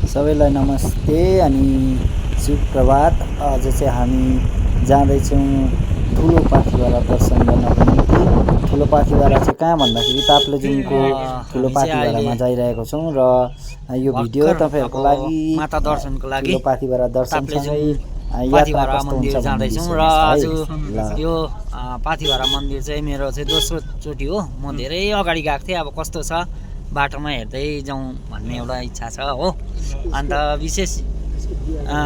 सबैलाई नमस्ते अनि सुप्रभात। आज चाहिँ हामी जाँदैछौँ ठुलो पाथिभरा दर्शन गर्नको निम्ति। ठुलो पाथिभरा चाहिँ कहाँ भन्दाखेरि ताप्लेजुङको ठुलो पाथिभरामा जाइरहेको छौँ र यो भिडियो तपाईँहरूको लागि माता दर्शनको लागि ठुलो पाथिभरा दर्शनसँगै पाथिभरा मन्दिर जाँदैछौँ र आज यो पाथिभरा मन्दिर चाहिँ मेरो चाहिँ दोस्रो चोटि हो। म धेरै अगाडि गएको थिएँ, अब कस्तो छ बाटोमा हेर्दै जाउँ भन्ने एउटा इच्छा छ हो। अन्त विशेष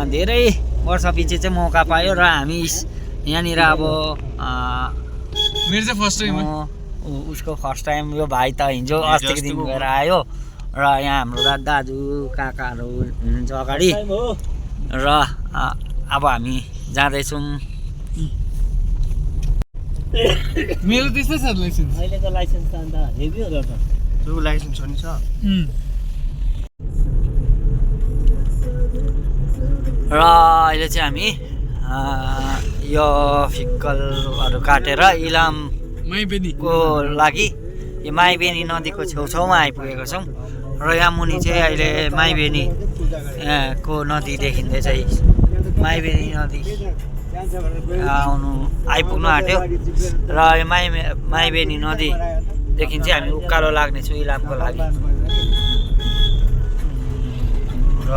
धेरै वर्षपछि चाहिँ मौका पायो र हामी यहाँनिर अब मेरो चाहिँ फर्स्ट टाइम हो। उसको फर्स्ट टाइम, यो भाइ त हिजो अस्तिको दिन गएर आयो र यहाँ हाम्रो दाजु काकाहरू हुनुहुन्छ अगाडि र अब हामी जाँदैछौँ। मेरो त्यस्तै छ लाइसेन्स। अहिले त लाइसेन्स त अन्त हेभी हो त। जो लाइसेन्स पनि छ। र अहिले चाहिँ हामी यो फिक्कलहरू काटेर इलाम माइबेनीको लागि यो माइबेनी नदीको छेउछाउमा आइपुगेको छौँ र यहाँ मुनि चाहिँ अहिले माइबेनी को नदी देखिँदैछ। माइबेनी नदी आइपुग्नु आँट्यो र यो माइबेनी नदीदेखि चाहिँ हामी उकालो लाग्नेछौँ इलामको लागि। र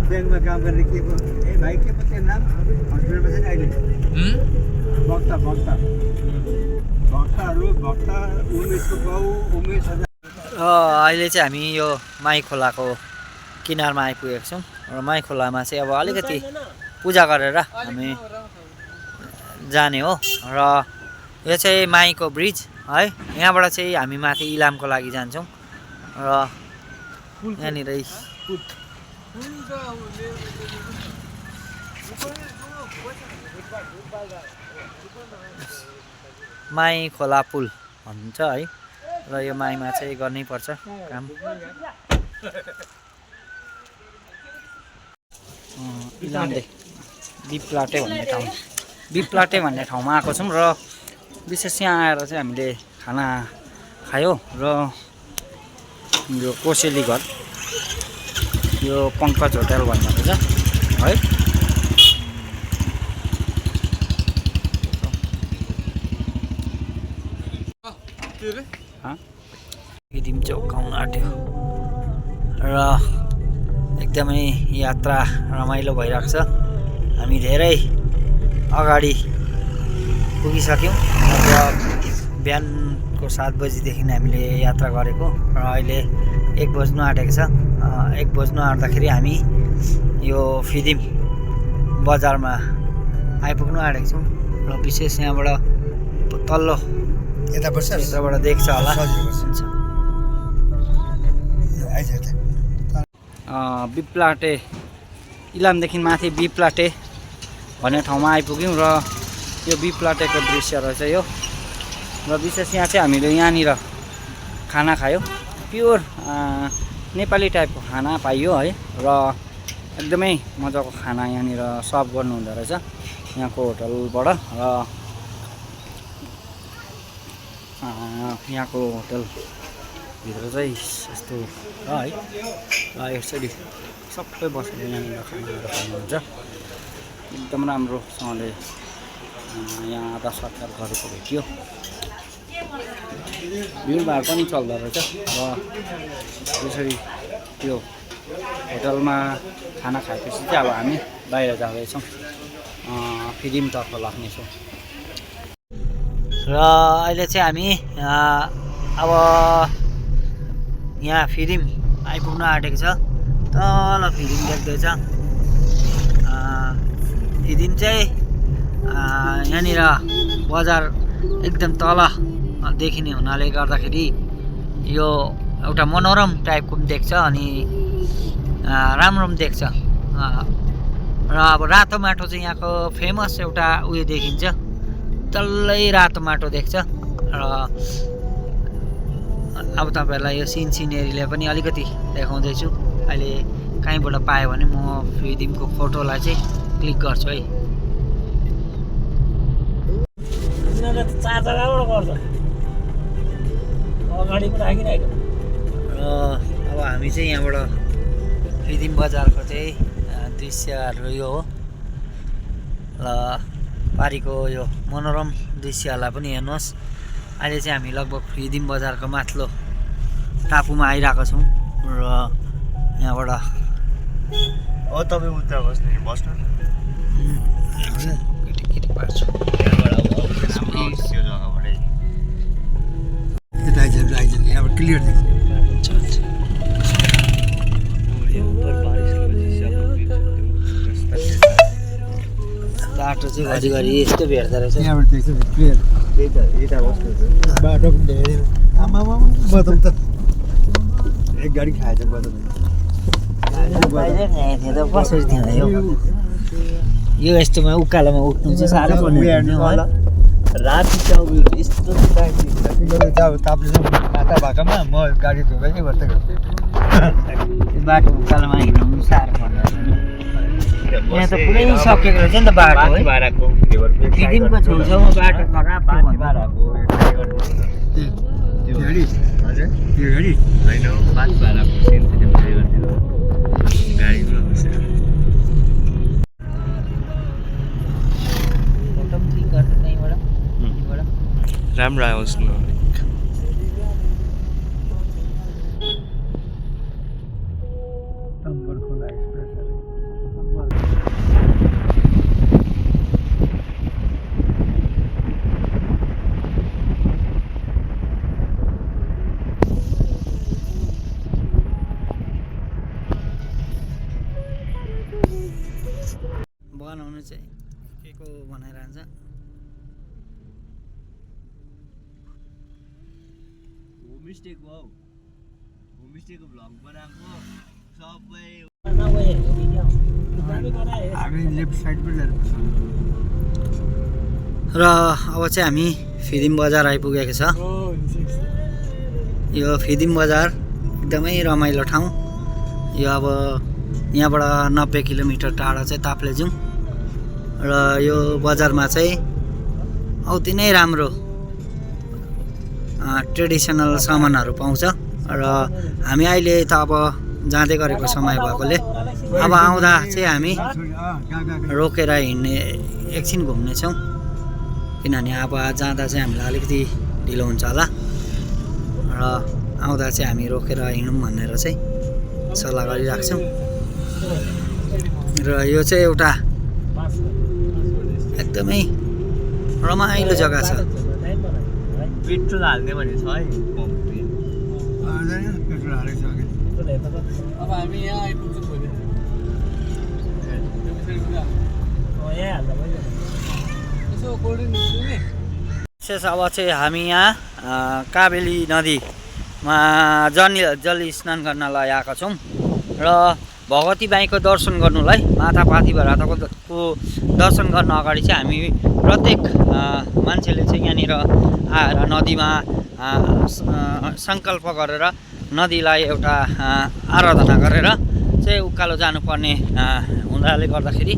ब्याङ्कमा काम गर्ने के पो भाइ के पो त्यो नाम हस्पिटलमा चाहिँ अहिले भक्ता उमेशको बाउ उमेश। अहिले चाहिँ हामी यो माई खोलाको किनारमा आइपुगेको छौँ र माई खोलामा चाहिँ अब अलिकति पूजा गरेर हामी जाने हो। र यो चाहिँ माईको ब्रिज है, यहाँबाट चाहिँ हामी माथि इलामको लागि जान्छौँ र यहाँनिर माई खोला पुल भन्छ है र यो माईमा चाहिँ गर्नै पर्छ काम। इलामले बिप्लाटे भन्ने ठाउँमा आएको छौँ र विशेष यहाँ आएर चाहिँ हामीले खाना खायो र यो कोसेली घर, यो पङ्कज होटल भन्ने रहेछ है। फिदिम चौक आउन आँट्यो र एकदमै यात्रा रमाइलो भइरहेको छ। हामी धेरै अगाडि पुगिसक्यौँ र बिहानको 7 बजीदेखि हामीले यात्रा गरेको र अहिले 1 बज्नु आँटेको छ। 1 बज्नु आँट्दाखेरि हामी यो फिदिम बजारमा आइपुग्नु आँटेको छौँ र विशेष यहाँबाट तल्लो यताबाट देख्छ होला। बिप्लाटे इलामदेखि माथि बिप्लाटे भन्ने ठाउँमा आइपुग्यौँ र यो बिप्लाटेको दृश्य रहेछ यो। र विशेष यहाँ चाहिँ हामीले यहाँनिर खाना खायो, प्योर नेपाली टाइपको खाना पाइयो है र एकदमै मजाको खाना यहाँनिर सर्भ गर्नुहुँदो रहेछ यहाँको होटलबाट। र यहाँको होटलभित्र चाहिँ यस्तो है र यसरी सबै बसेर यहाँनिर खानाहरू खानुहुन्छ। एकदम राम्रोसँगले यहाँ आधा सत्कार गरेको भेटियो। भिडभाड पनि चल्दो रहेछ र यसरी त्यो होटलमा खाना खाएपछि चाहिँ अब हामी बाहिर जाँदैछौँ, फिदिमतर्फ लाग्नेछौँ। र अहिले चाहिँ हामी अब यहाँ फिदिम आइपुग्न आँटेको छ। तल फिदिम देख्दैछ। फिदिम चाहिँ यहाँनिर बजार एकदम तल देखिने हुनाले गर्दाखेरि यो एउटा मनोरम टाइपको पनि देख्छ अनि राम्रो पनि देख्छ। र अब रातो माटो चाहिँ यहाँको फेमस एउटा उयो देखिन्छ, डल्लै रातो माटो देख्छ। र अब तपाईँहरूलाई यो सिनेरीले पनि अलिकति देखाउँदैछु। अहिले कहीँबाट पायो भने म फ्रिदिमको फोटोलाई चाहिँ क्लिक गर्छु है। र अब हामी चाहिँ यहाँबाट फ्रिदिम बजारको चाहिँ दृश्यहरू यो हो। ल पारीको यो मनोरम दृश्यहरूलाई पनि हेर्नुहोस्। अहिले चाहिँ हामी लगभग फ्रिदिम बजारको माथिल्लो टापुमा आइरहेको छौँ र यहाँबाट तपाईँ उता बस्नु बस्नु केटी पार्छु त्यो जग्गाबाटै आइज यहाँबाट क्लियर देख्छ। बाटो चाहिँ घरिघरि यस्तो भेट्दो रहेछ। यहाँबाट देख्छ क्लियर। त्यही त यता बस्नु बाटो पनि धेरै आमा बदम त एक गाडी खाएछ बदम कसरी थियो यो यस्तोमा उकालोमा उठ्नु चाहिँ साह्रो पर्ने राति चाहिँ यस्तो तापले माता भएकोमा म गाडी धोकै गर्थेँ। बाटो उकालोमा हिँड्नु पनि साह्रो पर्ने यहाँ त पुरै सकेको रहेछ नि त बाटो है। फ्रिदिमको छेउछाउमा बाटो खराब राम्रो आओस् न। बनाउनु चाहिँ के को बनाइरहन्छ। होमस्टेको हौ होमस्टेको भ्लग बनाएको सबै हामी लेफ्ट साइडबाट र अब चाहिँ हामी फ्रिदिम बजार आइपुगेको छ। यो फ्रिदिम बजार एकदमै रमाइलो ठाउँ। यो अब यहाँबाट 90 किलोमिटर टाढा चाहिँ ताप्लेजुङ र यो बजारमा चाहिँ औधी नै राम्रो ट्रेडिसनल सामानहरू पाउँछ र हामी अहिले त अब जाँदै गरेको समय भएकोले अब आउँदा चाहिँ हामी रोकेर हिँड्ने एकछिन घुम्नेछौँ किनभने अब जाँदा चाहिँ हामीलाई अलिकति ढिलो हुन्छ होला र आउँदा चाहिँ हामी रोकेर हिँडौँ भनेर चाहिँ सल्लाह गरिरहेको छौँ। र यो चाहिँ एउटा एकदमै रमाइलो जग्गा छ। पेट्रोल हाल्ने भने छ है पेट्रोल हालेको छ। अब हामी यहाँ आइपुग्छौँ भोलि। यसो कोल्ड ड्रिङ्क दिने। विशेष अब चाहिँ हामी यहाँ काबेली नदीमा जल स्नान गर्नलाई आएका छौँ र भगवती बाईको दर्शन गर्नुलाई मातापाती भराताको दर्शन गर्न अगाडि चाहिँ हामी प्रत्येक मान्छेले चाहिँ यहाँनिर आएर नदीमा सङ्कल्प गरेर नदीलाई एउटा आराधना गरेर चाहिँ उकालो जानुपर्ने हुनाले गर्दाखेरि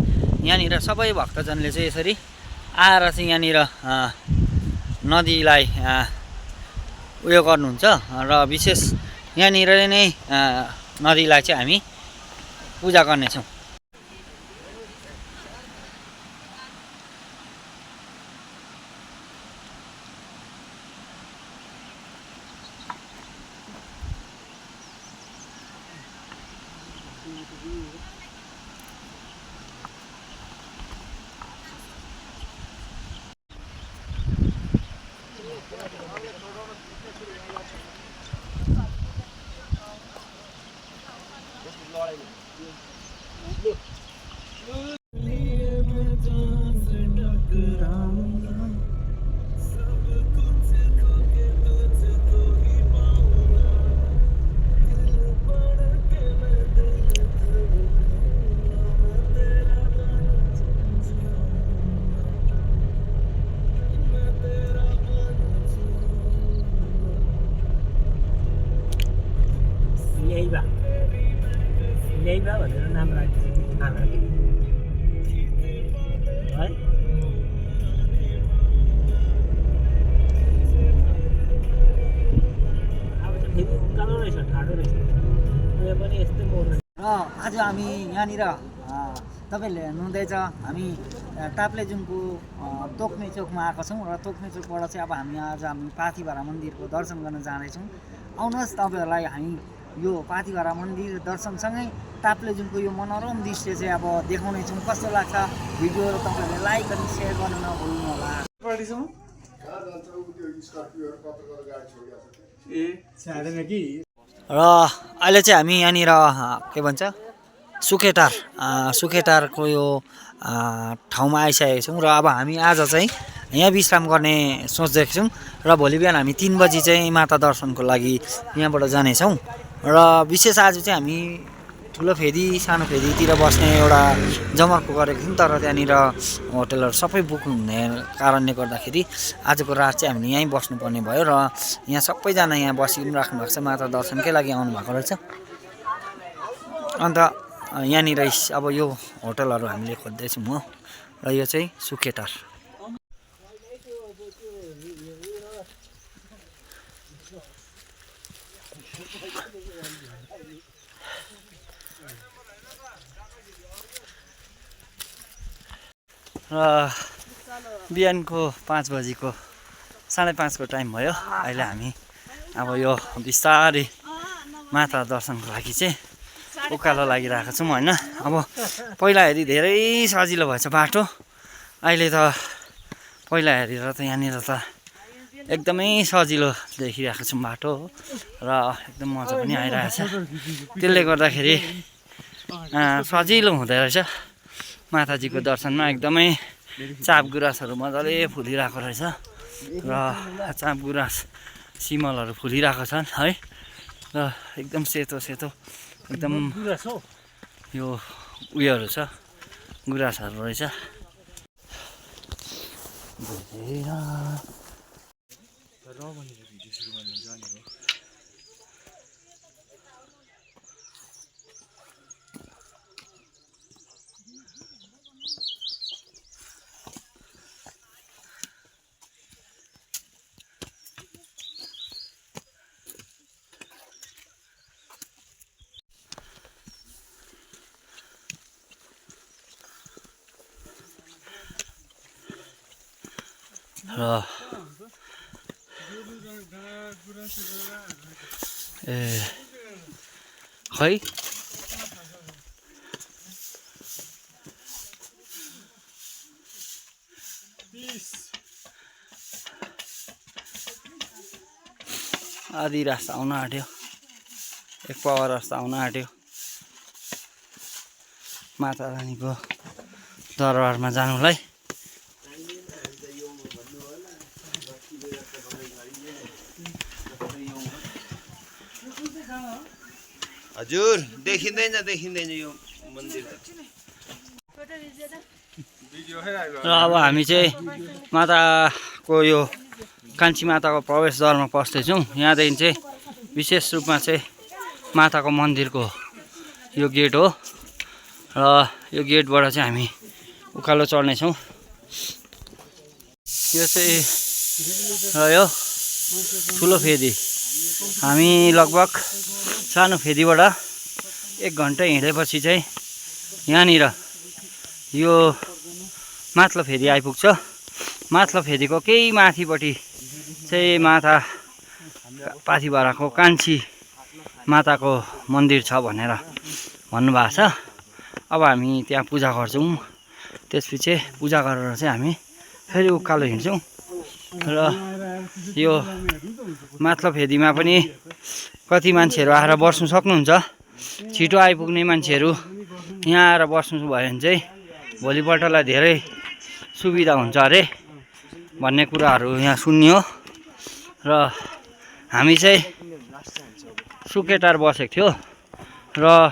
यहाँनिर सबै भक्तजनले चाहिँ यसरी आएर चाहिँ यहाँनिर नदीलाई उयो गर्नुहुन्छ र विशेष यहाँनिर नै नदीलाई चाहिँ हामी पूजा गर्नेछौँ। यहाँनिर तपाईँले हेर्नुहुँदैछ हामी ताप्लेजुङको तोक्ने चोकमा आएको छौँ र तोक्ने चोकबाट चाहिँ अब हामी पाथिभरा मन्दिरको दर्शन गर्न जाँदैछौँ। आउनुहोस् तपाईँहरूलाई हामी यो पाथिभरा मन्दिर दर्शनसँगै ताप्लेजुङको यो मनोरम दृश्य चाहिँ अब देखाउनेछौँ। कस्तो लाग्छ भिडियोहरू तपाईँहरूले लाइक अनि सेयर गर्नु नभुल्नु होला। र अहिले चाहिँ हामी यहाँनिर के भन्छ सुकेटारको यो ठाउँमा आइसकेको छौँ र अब हामी आज चाहिँ यहाँ विश्राम गर्ने सोच्दैछौँ छौँ र भोलि बिहान हामी 3 बजी चाहिँ माता दर्शनको लागि यहाँबाट जानेछौँ। र विशेष आज चाहिँ हामी ठुलो फेदी सानो फेदीतिर बस्ने एउटा जमर्को गरेको थियौँ, तर त्यहाँनिर होटलहरू सबै बुक हुने कारणले गर्दाखेरि आजको रात चाहिँ हामीले यहीँ बस्नुपर्ने भयो र यहाँ सबैजना यहाँ बसी पनि राख्नु भएको छ, माता दर्शनकै लागि आउनुभएको रहेछ। अन्त यहाँनिर अब यो होटलहरू हामीले खोज्दैछौँ हो, र यो चाहिँ सुकेटार। र बिहानको 5 बजीको 5:30 को टाइम भयो। अहिले हामी अब यो बिस्तारै माता दर्शनको लागि चाहिँ उकालो लागिरहेको छौँ होइन। अब पहिला हेरी धेरै सजिलो भएछ बाटो, अहिले त पहिला हेरेर त यहाँनिर त एकदमै सजिलो देखिरहेको छौँ बाटो र एकदम मजा पनि आइरहेछ। त्यसले गर्दाखेरि सजिलो हुँदो रहेछ माताजीको दर्शनमा। एकदमै चाप गुराँसहरू मजाले फुलिरहेको रहेछ र चाप गुराँस सिमलहरू फुलिरहेको छन् है, र एकदम सेतो सेतो एकदम यो उयोहरू छ, गुराँसहरू रहेछ। र खै आधी रास्ता आउन आँट्यो, 1 पावा रास्ता आउन आँट्यो माता रानीको दरबारमा जानुलाई। हजुर देखिँदैन यो मन्दिर। र अब हामी चाहिँ माताको यो कान्छी माताको प्रवेशद्वारमा पस्दैछौँ। यहाँदेखि चाहिँ विशेष रूपमा चाहिँ माताको मन्दिरको यो गेट हो र यो गेटबाट चाहिँ हामी उकालो चढ्नेछौँ। यो चाहिँ रह्यो ठुलो फेदी। हामी लगभग सानो फेदीबाट 1 घन्टा हिँडेपछि चाहिँ यहाँनिर यो माथिल्लो फेदी आइपुग्छ। माथिल्लो फेदीको केही माथिपट्टि चाहिँ माता पाथिभराको कान्छी माताको मन्दिर छ भनेर भन्नुभएको छ। अब हामी त्यहाँ पूजा गर्छौँ, त्यसपछि पूजा गरेर चाहिँ हामी फेरि उकालो हिँड्छौँ। र यो माथिल्लो फेदीमा पनि कति मान्छेहरू आएर बस्नु सक्नुहुन्छ। छिटो आइपुग्ने मान्छेहरू यहाँ आएर बस्नु भयो भने चाहिँ भोलिपल्टलाई धेरै सुविधा हुन्छ अरे भन्ने कुराहरू यहाँ सुनियो। र हामी चाहिँ सुकेटार बसेको थियो र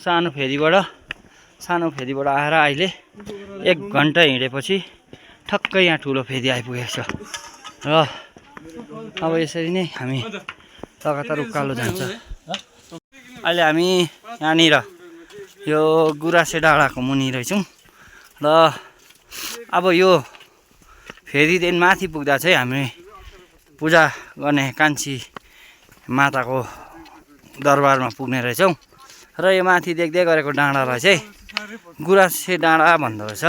सानो फेदीबाट आएर अहिले 1 घन्टा हिँडेपछि ठक्कै यहाँ ठुलो फेदी आइपुगेको छ। र अब यसरी नै हामी लगातार उकालो जान्छ। अहिले हामी यहाँनिर यो गुराँसे डाँडाको मुनि रहेछौँ र अब यो फेदीदेखि माथि पुग्दा चाहिँ हामी पूजा गर्ने कान्छी माताको दरबारमा पुग्ने रहेछौँ। र यो माथि देख्दै गरेको डाँडालाई चाहिँ गुराँसे डाँडा भन्दो रहेछ।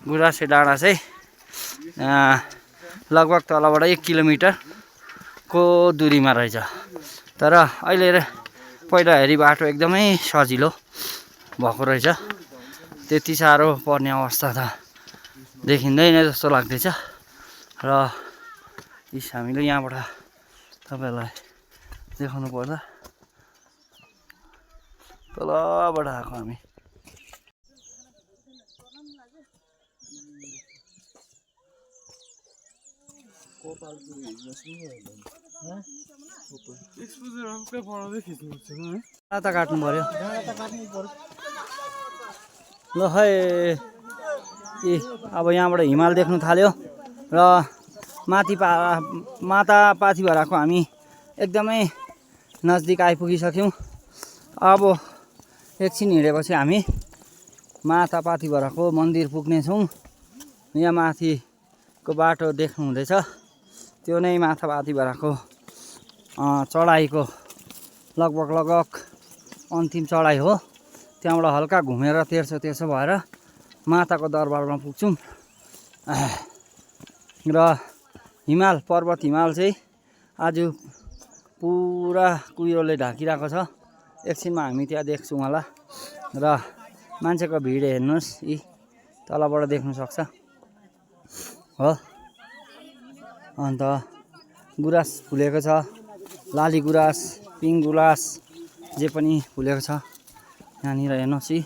गुराँसे डाँडा चाहिँ लगभग तलबाट 1 किलोमिटरको दुरीमा रहेछ। तर अहिले पहिला हेरी बाटो एकदमै सजिलो भएको रहेछ। त्यति साह्रो पर्ने अवस्था त देखिँदैन जस्तो लाग्दैछ। र हामीले यहाँबाट तपाईँहरूलाई देखाउनु पर्दा तलबाट आएको हामी। त काट्नु पर्यो ल खै अब यहाँबाट हिमाल देख्नु थाल्यो र माता पाथिभराको हामी एकदमै नजिक आइपुगिसक्यौँ। अब एकछिन हिँडेपछि हामी माता पाथिभराको मन्दिर पुग्नेछौँ। यहाँ माथिको बाटो देख्नु हुँदैछ, त्यो नै माता पाथिभराको चढाइको लगभग अन्तिम चढाइ हो। त्यहाँबाट हल्का घुमेर तेर्सो भएर माताको दरबारमा पुग्छौँ। र पर्वत हिमाल चाहिँ आज पुरा कुहिरोले ढाकिरहेको छ। एकछिनमा हामी त्यहाँ देख्छौँ होला। र मान्छेको भिड हेर्नुहोस्, यी तलबाट देख्नु सक्छ हो। अन्त गुराँस फुलेको छ, लाली गुराँस, पिङ गुराँस जे पनि फुलेको छ यहाँनिर हेर्नुहोस्। यी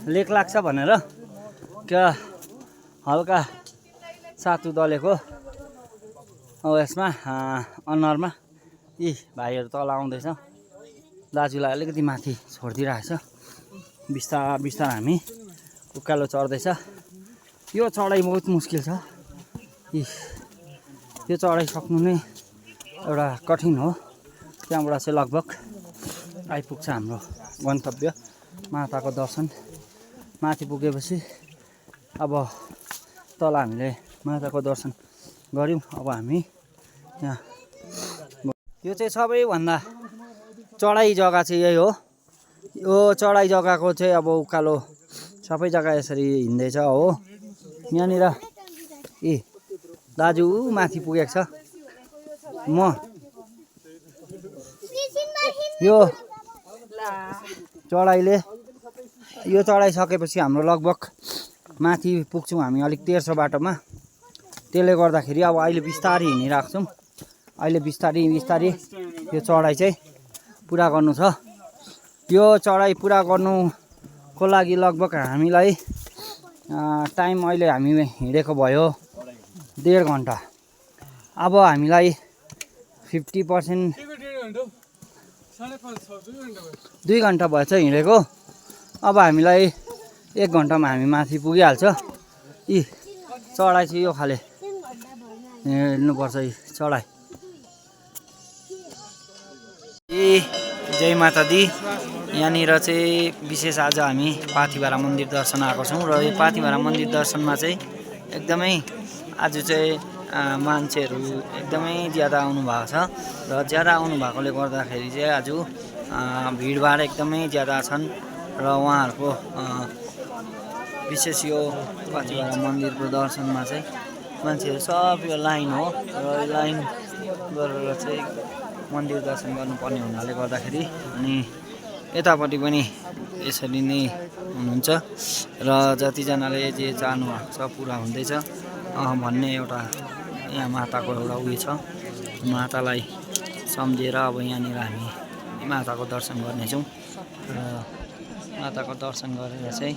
लेक लाग्छ भनेर क्या हल्का सातु दलेको यसमा अनुहारमा यी भाइहरू तल आउँदैछ। दाजुलाई अलिकति माथि छोडिदिइरहेछ। बिस्तार हामी उकालो चढ्दैछ। यो चढाइ बहुत मुस्किल छ। यो चढाइ सक्नु नै एउटा कठिन हो। त्यहाँबाट चाहिँ लगभग आइपुग्छ हाम्रो गन्तव्य माताको दर्शन। माथि पुगेपछि अब तल हामीले माताको दर्शन गऱ्यौँ। अब हामी यहाँ यो चाहिँ सबैभन्दा चढाइ जग्गा चाहिँ यही हो। यो चढाइ जग्गाको चाहिँ अब उकालो सबै जग्गा यसरी हिँड्दैछ हो। यहाँनिर दाजु माथि पुगेको छ। म यो चढाइ सकेपछि हाम्रो लगभग माथि पुग्छौँ हामी अलिक तेर्सो बाटोमा। त्यसले गर्दाखेरि अब अहिले बिस्तारै हिँडिरहेको छौँ। अहिले बिस्तारी यो चढाइ चाहिँ पुरा गर्नु छ। यो चढाइ पुरा गर्नुको लागि लगभग हामीलाई टाइम अहिले हामी हिँडेको भयो 1.5 घन्टा। अब हामीलाई 50% 2 घन्टा भएछ हिँडेको। अब हामीलाई 1 घन्टामा हामी माथि पुगिहाल्छ। यी चढाइ चाहिँ यो खाले हिँड्नुपर्छ। यी चढाइ जय माता दी। यहाँनिर चाहिँ विशेष आज हामी पाथिभरा मन्दिर दर्शन आएको छौँ। र यो पाथिभरा मन्दिर दर्शनमा चाहिँ एकदमै आज चाहिँ मान्छेहरू एकदमै ज्यादा आउनुभएको छ। र ज्यादा आउनु भएकोले गर्दाखेरि चाहिँ आज भिडभाड एकदमै ज्यादा छन्। र उहाँहरूको विशेष यो पाथिभरा मन्दिरको दर्शनमा चाहिँ मान्छेहरू सब यो लाइन हो। र यो लाइन गरेर चाहिँ मन्दिर दर्शन गर्नुपर्ने हुनाले गर्दाखेरि अनि यतापट्टि पनि यसरी नै हुनुहुन्छ। र जतिजनाले जे चाहनु भएको छ पुरा हुँदैछ भन्ने एउटा यहाँ माताको एउटा उयो छ। मातालाई सम्झेर अब यहाँनिर हामी माताको दर्शन गर्नेछौँ। र माताको दर्शन गरेर चाहिँ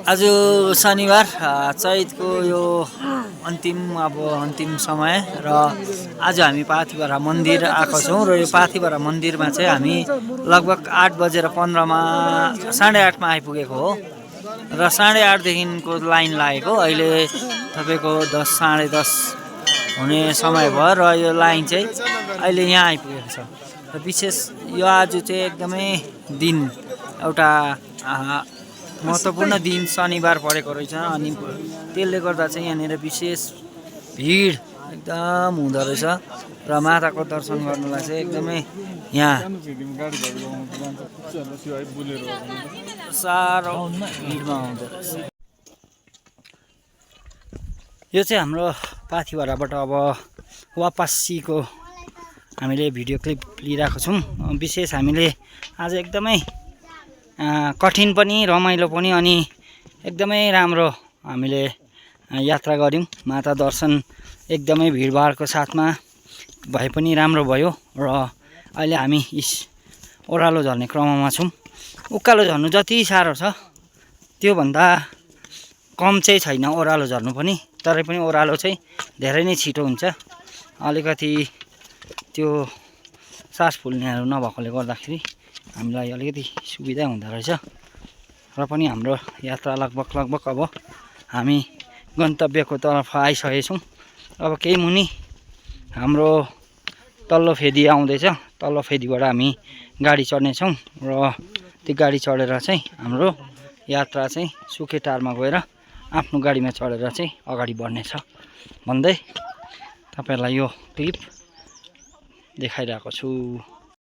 आज शनिबार चैतको यो अन्तिम समय र आज हामी पाथिभरा मन्दिर आएको छौँ। र यो पाथिभरा मन्दिरमा चाहिँ हामी लगभग 8:15 8:30 आइपुगेको हो। र 8:30 देखिको लाइन लागेको अहिले तपाईँको 10 10:30 हुने समय भयो। र यो लाइन चाहिँ अहिले यहाँ आइपुगेको छ। र विशेष यो आज चाहिँ एकदमै दिन एउटा महत्त्वपूर्ण दिन शनिबार परेको रहेछ अनि त्यसले गर्दा चाहिँ यहाँनिर विशेष भिड एकदम हुँदो रहेछ र माताको दर्शन गर्नुलाई चाहिँ एकदमै यहाँ साह्रो भिडमा आउँदो रहेछ। यो चाहिँ हाम्रो पाथिभराबाट अब वापसीको हामीले भिडियो क्लिप लिइरहेको छौँ। विशेष हामीले आज एकदमै कठिन पनि रमाइलो पनि अनि एकदमै राम्रो हामीले यात्रा गऱ्यौँ। माता दर्शन एकदमै भिडभाडको साथमा भए पनि राम्रो भयो र अहिले हामी ओह्रालो झर्ने क्रममा छौँ। उकालो झर्नु जति साह्रो छ त्योभन्दा कम चाहिँ छैन ओह्रालो झर्नु पनि, तरै पनि ओह्रालो चाहिँ धेरै नै छिटो हुन्छ। अलिकति त्यो सास फुल्नेहरू नभएकोले गर्दाखेरि हामीलाई अलिकति सुविधा हुँदो रहेछ र पनि हाम्रो यात्रा लगभग अब हामी गन्तव्यको तर्फ आइसकेछौँ। अब केही मुनि हाम्रो तल्लो फेदी आउँदैछ, तल्लो फेदीबाट हामी गाडी चढ्नेछौँ र त्यो गाडी चढेर चाहिँ हाम्रो यात्रा चाहिँ सुकेटारमा गएर आफ्नो गाडीमा चढेर चाहिँ अगाडि बढ्नेछ भन्दै तपाईँहरूलाई यो क्लिप देखाइरहेको छु।